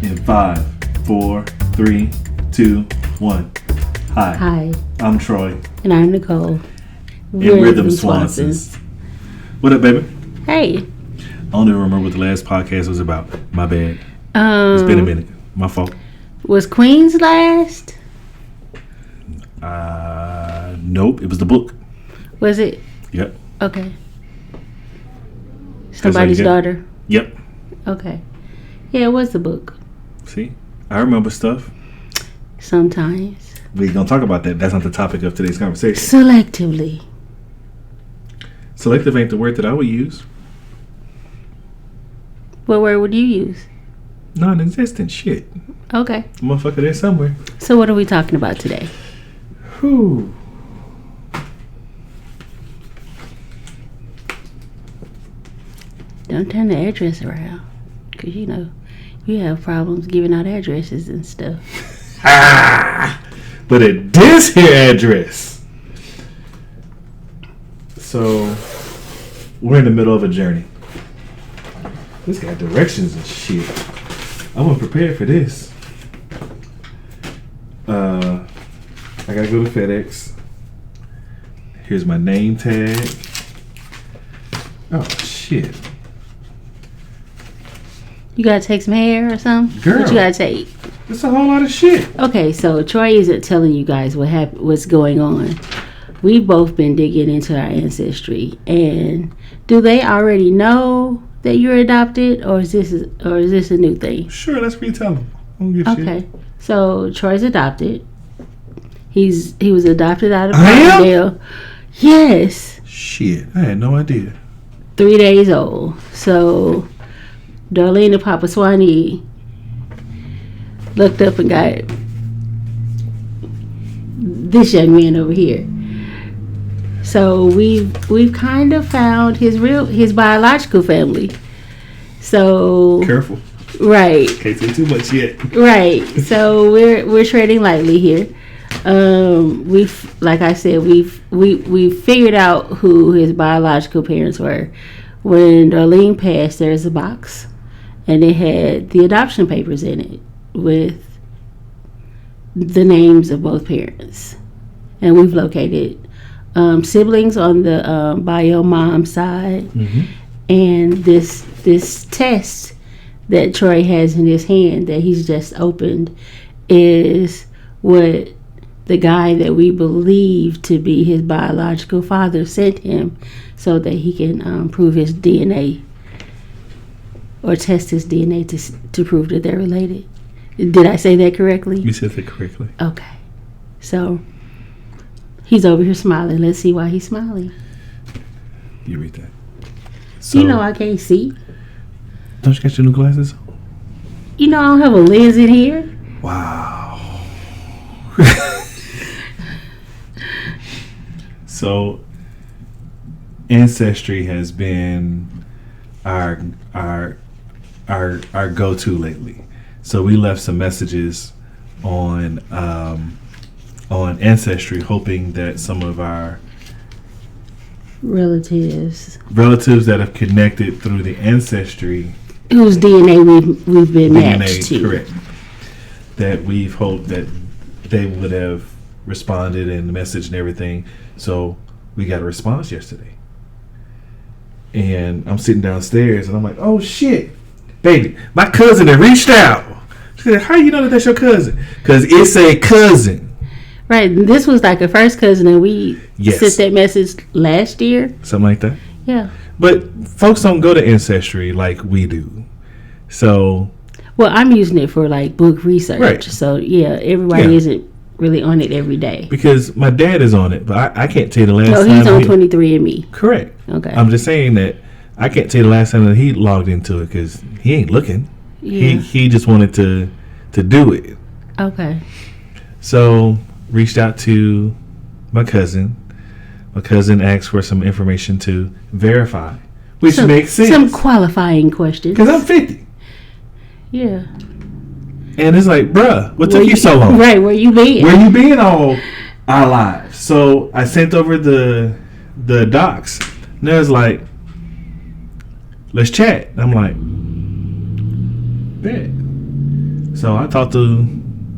In 5, 4, 3, 2, 1. Hi. Hi. I'm Troy. And I'm Nicole. And we're them Swansons. What up, baby? Hey. I don't even remember what the last podcast was about. My bad. It's been a minute. My fault. Was Queen's last? Nope. It was the book. Was it? Yep. Okay. Somebody's daughter? Yep. Okay. Yeah, it was the book. See? I remember stuff. Sometimes. We're going to talk about that. That's not the topic of today's conversation. Selectively. Selective ain't the word that I would use. What word would you use? Non-existent shit. Okay. Motherfucker there somewhere. So what are we talking about today? Whew. Don't turn the address around. Because, you know, you have problems giving out addresses and stuff. But at this here address. So, we're in the middle of a journey. This got directions and shit. I wasn't prepared for this. I gotta go to FedEx. Here's my name tag. Oh, shit. You gotta take some hair or something? Girl. What you gotta take? That's a whole lot of shit. Okay, so Troy isn't telling you guys what's going on. We've both been digging into our ancestry, and do they already know that you're adopted, or is this a new thing? Sure, let's retell them. I don't give a Okay, shit. so Troy's adopted. He was adopted out of I am? Carbondale. Yes, Shit, I had no idea. 3 days old. So Darlene and Papa Swanee looked up and got this young man over here. So we've kind of found his biological family. So Careful. right, Can't say too much yet. right. So we're treading lightly here. We've figured out who his biological parents were. When Darlene passed, there's a box, and it had the adoption papers in it with the names of both parents, and we've located siblings on the bio mom side, and this test that Troy has in his hand that he's just opened is what the guy that we believe to be his biological father sent him so that he can prove his DNA or test his DNA to prove that they're related. Did I say that correctly? You said that correctly. Okay. So he's over here smiling. Let's see why he's smiling. You read that. So, You know I can't see. Don't you got your new glasses? You know I don't have a lens in here. Wow. So, ancestry has been our go-to lately. So we left some messages on Ancestry, hoping that some of our Relatives relatives that have connected through the Ancestry whose DNA we've been matched to. correct, that we've hoped that they would have responded and the message and everything. So we got a response yesterday, and I'm sitting downstairs and I'm like, oh shit, baby, my cousin had reached out. She said, how you know that that's your cousin? Because it's a cousin. Right. This was like a first cousin, and we Yes. sent that message last year. Something like that. Yeah. But folks don't go to Ancestry like we do. So, Well, I'm using it for like book research. Right. So yeah, everybody Yeah. isn't really on it every day. because my dad is on it, but I can't tell you the last No, time. he's on 23andMe. Correct. Okay. I'm just saying that I can't tell you the last time that he logged into it because he ain't looking. Yeah. He just wanted to do it. Okay. So reached out to my cousin. My cousin asked for some information to verify, which makes sense. Some qualifying questions. Because I'm 50. Yeah. And it's like, bruh, what took you so long? Right, where you been? Where you been all our lives? So I sent over the docs. And it was like, let's chat. And I'm like, bet. So I talked to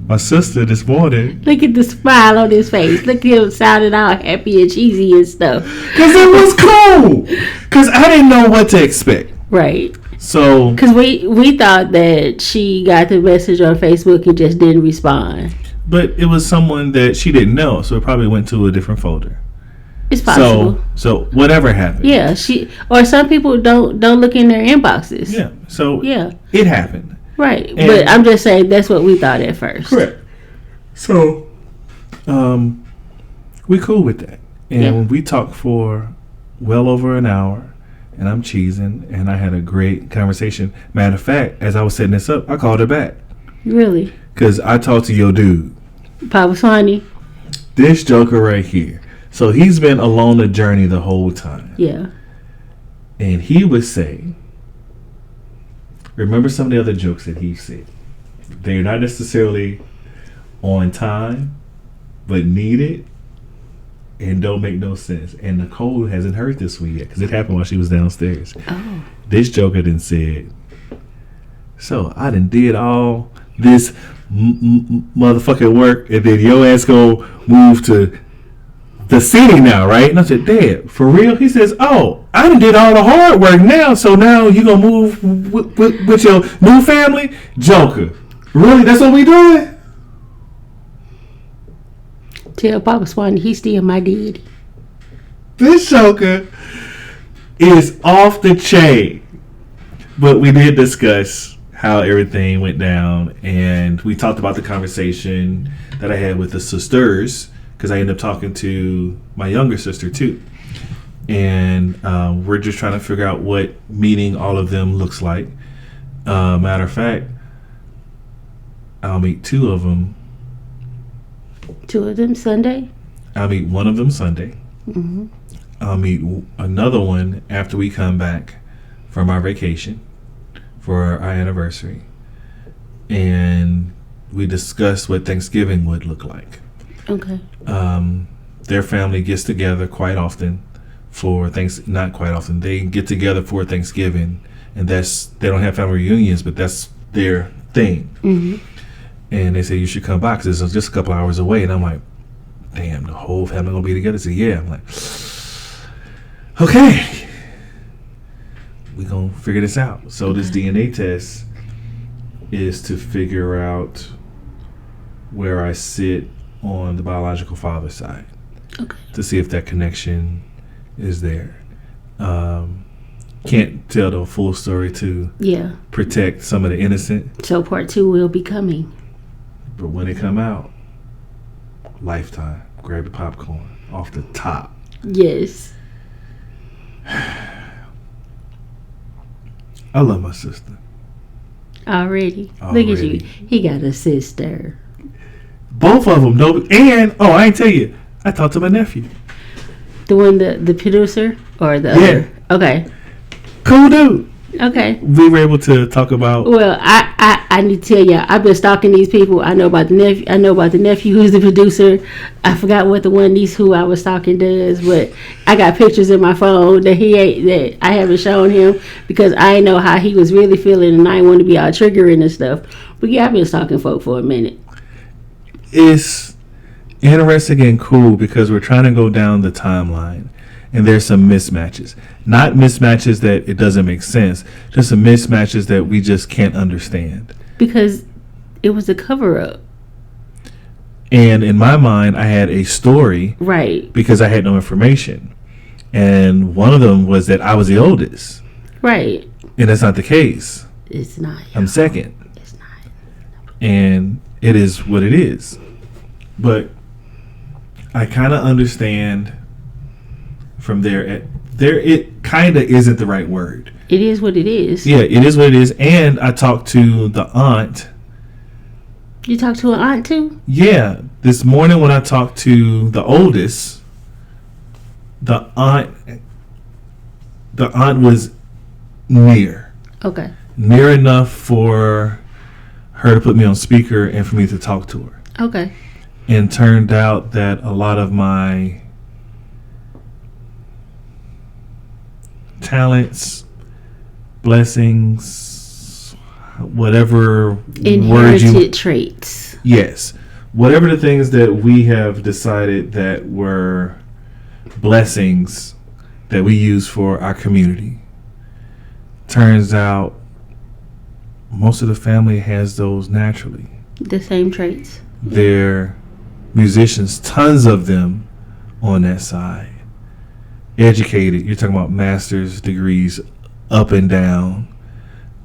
my sister this morning. Look at the smile on his face. Look at him sounding all happy and cheesy and stuff. Because it was cool. Because I didn't know what to expect. Right. So. Because we thought that she got the message on Facebook and just didn't respond. But it was someone that she didn't know. So it probably went to a different folder. It's possible. So whatever happened. Yeah. Or some people don't look in their inboxes. Yeah. So. Yeah. It happened. Right, but I'm just saying that's what we thought at first. Correct. So, we cool with that, and we talked for well over an hour, and I'm cheesing, and I had a great conversation. Matter of fact, as I was setting this up, I called her back. Really? Because I talked to your dude, Papa Swanee. This joker right here. So he's been along the journey the whole time. Yeah. And he would say, remember some of the other jokes that he said. They're not necessarily on time, but needed and don't make no sense. And Nicole hasn't heard this one yet because it happened while she was downstairs. Oh. This joker done said, so I done did all this motherfucking work and then your ass go move to the city now, right? And I said, Dad, for real? He says, oh, I done did all the hard work now, so now you gonna move with your new family? Joker. Really? That's what we doing? Tell Papa Swanee he's still my daddy. This joker is off the chain. But we did discuss how everything went down, and we talked about the conversation that I had with the sisters, because I ended up talking to my younger sister too. And we're just trying to figure out what meeting all of them looks like. Matter of fact, I'll meet two of them. Two of them Sunday? I'll meet one of them Sunday. Mm-hmm. I'll meet another one after we come back from our vacation for our anniversary. And we discussed what Thanksgiving would look like. Okay. Their family gets together quite often for not quite often. They get together for Thanksgiving, and they don't have family reunions, but that's their thing. Mm-hmm. And they say you should come by because it's just a couple hours away. And I'm like, damn, the whole family gonna be together. So yeah, I'm like, okay, we gonna figure this out. So this DNA test is to figure out where I sit on the biological father side. Okay. To see if that connection is there. Can't tell the full story to protect some of the innocent. So part 2 will be coming. But when it come out, Lifetime. Grab your popcorn off the top. Yes. I love my sister. Already. Look at you. He got a sister. Both of them. No, and I ain't tell you. I talked to my nephew. The one, the producer or the other? Okay. Cool dude. Okay. We were able to talk about. Well, I need to tell y'all, I've been stalking these people. I know about the nephew. I know about the nephew who's the producer. I forgot what the one niece who I was stalking does, but I got pictures in my phone that I haven't shown him because I know how he was really feeling, and I didn't want to be all triggering and stuff. But yeah, I've been stalking folk for a minute. It's interesting and cool because we're trying to go down the timeline, and there's some mismatches. Not mismatches that it doesn't make sense, just some mismatches that we just can't understand. Because it was a cover-up. And in my mind, I had a story. Right. Because I had no information. And one of them was that I was the oldest. Right. And that's not the case. It's not. I'm second. It's not. And it is what it is. But I kind of understand from there. It kind of isn't the right word. It is what it is. Yeah, it is what it is. And I talked to the aunt. You talked to an aunt too? Yeah. This morning when I talked to the oldest, the aunt was near. Okay. Near enough for her to put me on speaker and for me to talk to her. Okay. And turned out that a lot of my talents, blessings, whatever inherited traits. Yes, whatever the things that we have decided that were blessings that we use for our community. Turns out most of the family has those naturally. The same traits. They're musicians, tons of them on that side. Educated, you're talking about master's degrees up and down.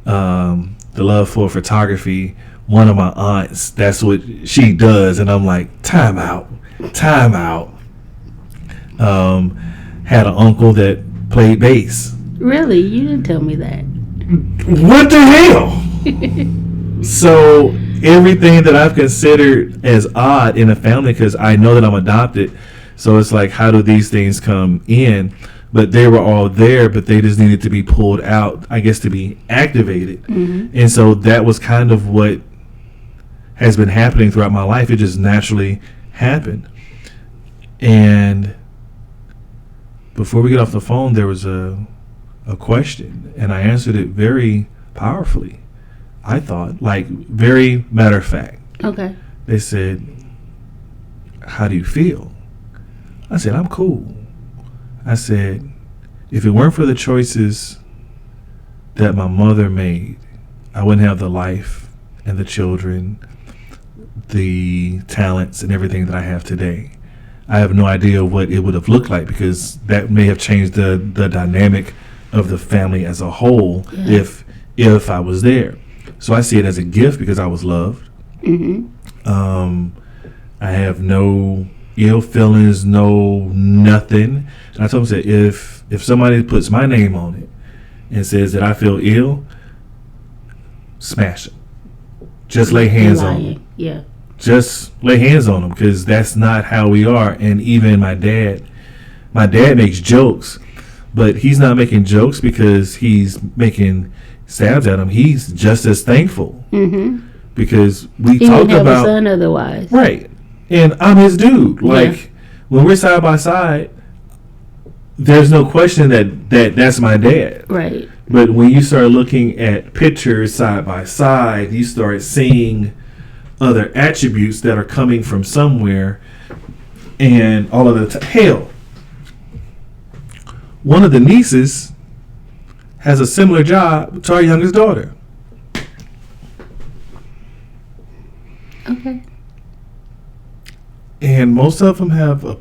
The love for photography, one of my aunts, that's what she does, and I'm like, time out. Had an uncle that played bass. Really? You didn't tell me that. What the hell? So everything that I've considered as odd in a family, because I know that I'm adopted, so it's like, how do these things come in? But they were all there, but they just needed to be pulled out, I guess, to be activated. Mm-hmm. And so that was kind of what has been happening throughout my life. It just naturally happened. And before we get off the phone, there was a question, and I answered it very powerfully. I thought, like, very matter of fact. Okay. They said, how do you feel? I said, I'm cool. I said, if it weren't for the choices that my mother made, I wouldn't have the life and the children, the talents and everything that I have today. I have no idea what it would have looked like, because that may have changed the dynamic of the family as a whole. Yeah. If I was there. So I see it as a gift because I was loved. Mm-hmm. I have no ill feelings, no nothing. And I told him, if somebody puts my name on it and says that I feel ill, smash it. Just lay hands on them. Yeah. Just lay hands on them, because that's not how we are. And even my dad makes jokes, but he's not making jokes because he's making stabs at him. He's just as thankful. Mm-hmm. Because we talked about a son otherwise. Right. And I'm his dude. Like, when we're side by side, there's no question that's my dad. Right. But when you start looking at pictures side by side, you start seeing other attributes that are coming from somewhere, and all of the hell, one of the nieces has a similar job to our youngest daughter. Okay. And most of them have a...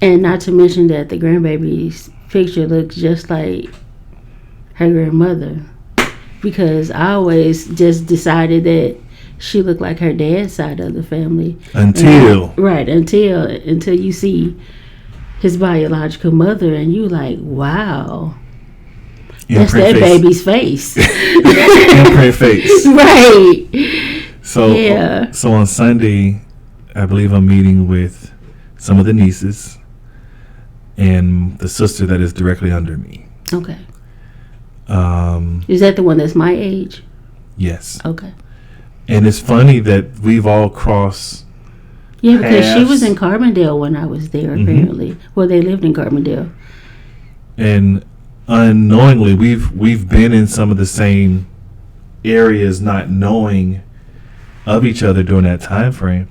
And not to mention that the grandbaby's picture looks just like her grandmother, because I always just decided that she looked like her dad's side of the family. Until you see his biological mother, and you like, wow. That's that baby's face. Imprint face. Right. So on Sunday, I believe I'm meeting with some of the nieces and the sister that is directly under me. Okay. Is that the one that's my age? Yes. Okay. And it's funny that we've all crossed. Yeah, because she was in Carbondale when I was there, apparently. Mm-hmm. Well, they lived in Carbondale. And unknowingly, we've been in some of the same areas, not knowing of each other during that time frame.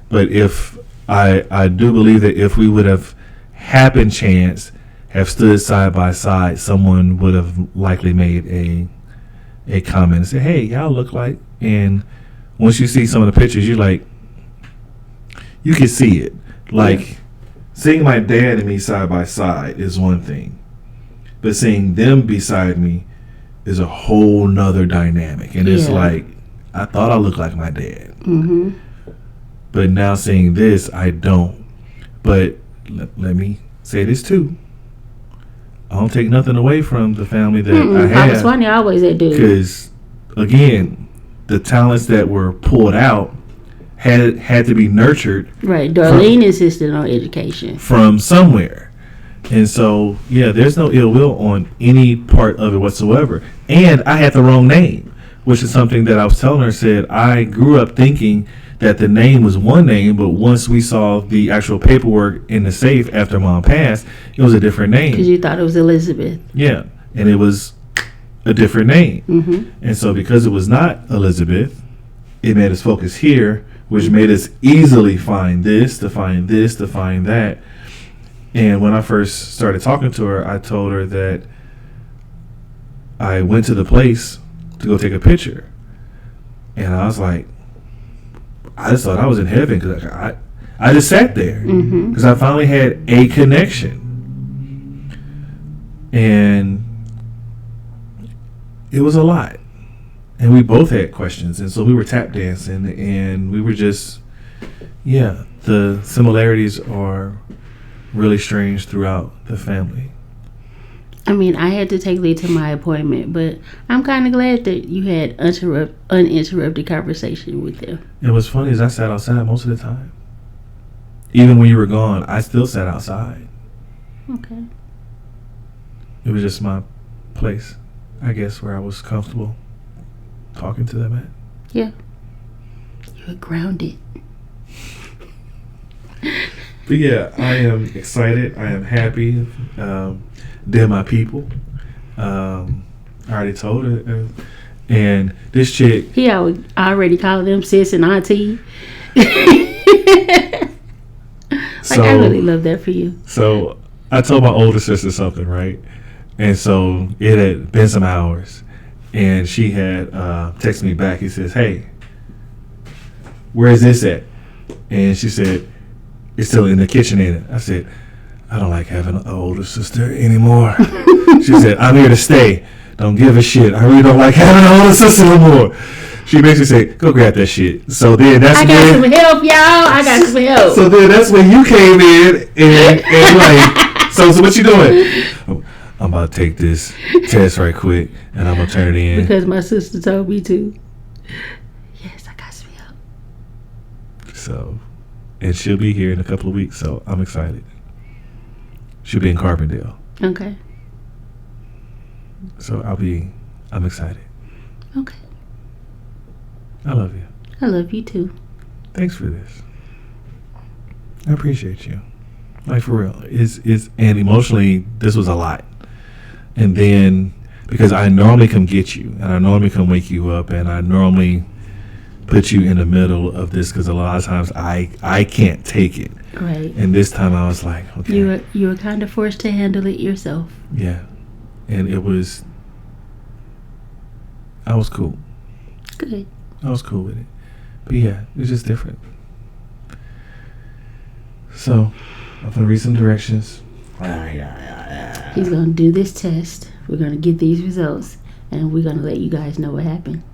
But if I do believe that if we would have happened chance have stood side by side, someone would have likely made a comment and say, hey, y'all look like. And once you see some of the pictures, you're like, you can see it. Like, seeing my dad and me side by side is one thing, but seeing them beside me is a whole nother dynamic. And it's like, I thought I looked like my dad. Mm-hmm. But now seeing this, I don't. But let me say this too. I don't take nothing away from the family that I have. Papa Swanee always that dude. Because, again, the talents that were pulled out had to be nurtured. Right. Darlene insisted on education. From somewhere. And so, there's no ill will on any part of it whatsoever. And I had the wrong name, which is something that I was telling her. Said I grew up thinking that the name was one name, but once we saw the actual paperwork in the safe after Mom passed, it was a different name. Because you thought it was Elizabeth. Yeah. And it was a different name. Mm-hmm. And so because it was not Elizabeth, it made us focus here, which made us easily find this, to find that. And when I first started talking to her, I told her that I went to the place to go take a picture. And I was like, I just thought I was in heaven because I just sat there because I finally had a connection. And it was a lot. And we both had questions. And so we were tap dancing and we were just, the similarities are really strange throughout the family. I mean, I had to take Lee to my appointment, but I'm kind of glad that you had uninterrupted conversation with them. And what's funny is I sat outside most of the time. Even when you were gone, I still sat outside. Okay. It was just my place, I guess, where I was comfortable talking to them at. Yeah. You were grounded. But yeah, I am excited. I am happy. They're my people. I already told her. And this chick. He already called them sis and auntie. So, I really love that for you. So I told my older sister something, right? And so it had been some hours. And she had texted me back. He says, "Hey, where is this at?" And she said, "It's still in the kitchen, ain't it?" I said, "I don't like having an older sister anymore." She said, "I'm here to stay. Don't give a shit. I really don't like having an older sister anymore." She basically said, "Go grab that shit." So then that's I got some help, y'all. I got some help. So then that's when you came in and like, so what you doing? I'm about to take this test right quick and I'm gonna turn it in. Because my sister told me to. Yes, I got some help. So, and she'll be here in a couple of weeks, so I'm excited. She'll be in Carbondale. Okay. So I'm excited. Okay. I love you. I love you too. Thanks for this. I appreciate you. Like for real. And emotionally, this was a lot. And then, because I normally come get you, and I normally come wake you up, and I normally put you in the middle of this, because a lot of times I can't take it. Right. And this time I was like, okay. You were kind of forced to handle it yourself. Yeah. And I was cool. Good. I was cool with it. But yeah, it's just different. So, I'm going to read some directions. He's going to do this test. We're going to get these results. And we're going to let you guys know what happened.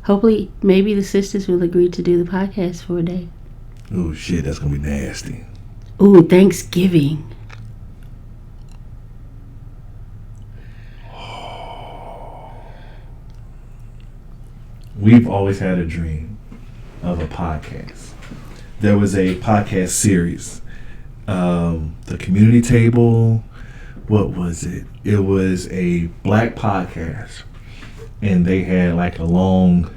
Hopefully, maybe the sisters will agree to do the podcast for a day. Oh, shit, that's going to be nasty. Ooh, Thanksgiving. We've always had a dream of a podcast. There was a podcast series, the Community Table. What was it? It was a black podcast, and they had like a long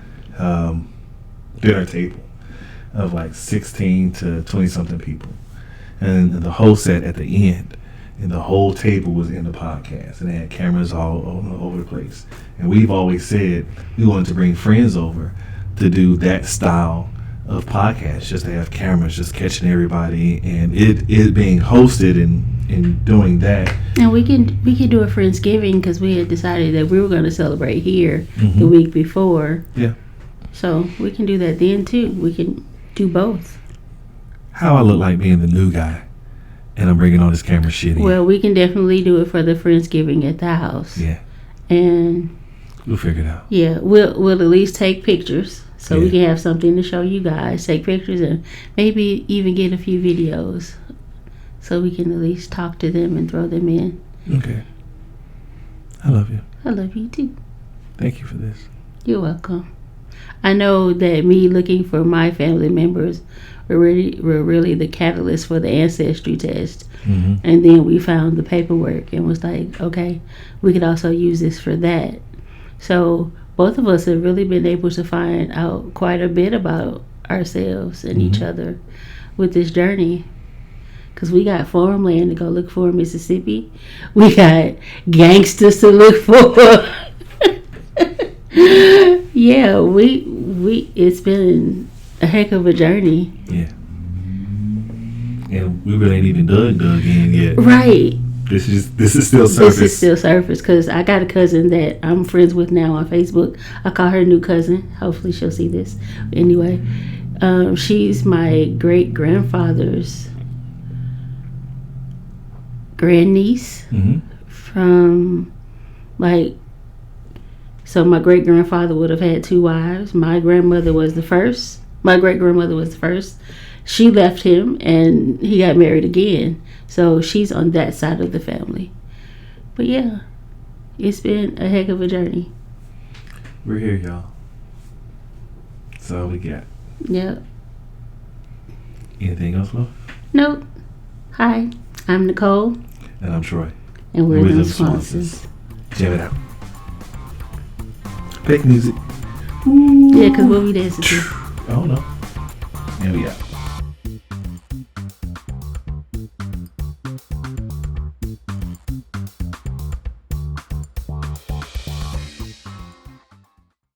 dinner table of like 16 to 20 something people, and the host sat at the end, and the whole table was in the podcast, and they had cameras all over the place. And we've always said we wanted to bring friends over to do that style of podcast, just to have cameras just catching everybody, and it being hosted and doing that. And we can do a Friendsgiving, because we had decided that we were going to celebrate here the week before. Yeah. So we can do that then too. We can do both. How I look like being the new guy, and I'm bringing all this camera shit in. Well, we can definitely do it for the Friendsgiving at the house. Yeah. And we'll figure it out. Yeah, we'll at least take pictures, so we can have something to show you guys. Take pictures and maybe even get a few videos, so we can at least talk to them and throw them in. Okay. I love you. I love you too. Thank you for this. You're welcome. I know that me looking for my family members were really the catalyst for the ancestry test. Mm-hmm. And then we found the paperwork and was like, okay, we could also use this for that. So both of us have really been able to find out quite a bit about ourselves and each other with this journey. Because we got farmland to go look for in Mississippi. We got gangsters to look for. Yeah, it's been a heck of a journey. Yeah. And we really ain't even dug in yet. Right. This is still surface. This is still surface because I got a cousin that I'm friends with now on Facebook. I call her new cousin. Hopefully she'll see this. Anyway, she's my great grandfather's grandniece from so my great grandfather would have had 2 wives. My grandmother was the first. My great grandmother was the first. She left him and he got married again. So she's on that side of the family. But yeah, it's been a heck of a journey. We're here, y'all. That's all we got. Yep. Anything else, love? Nope. Hi, I'm Nicole. And I'm Troy. And we're the Swansons. Jam it out. Fake music. Yeah, because what we dancing to. I don't know. And we out.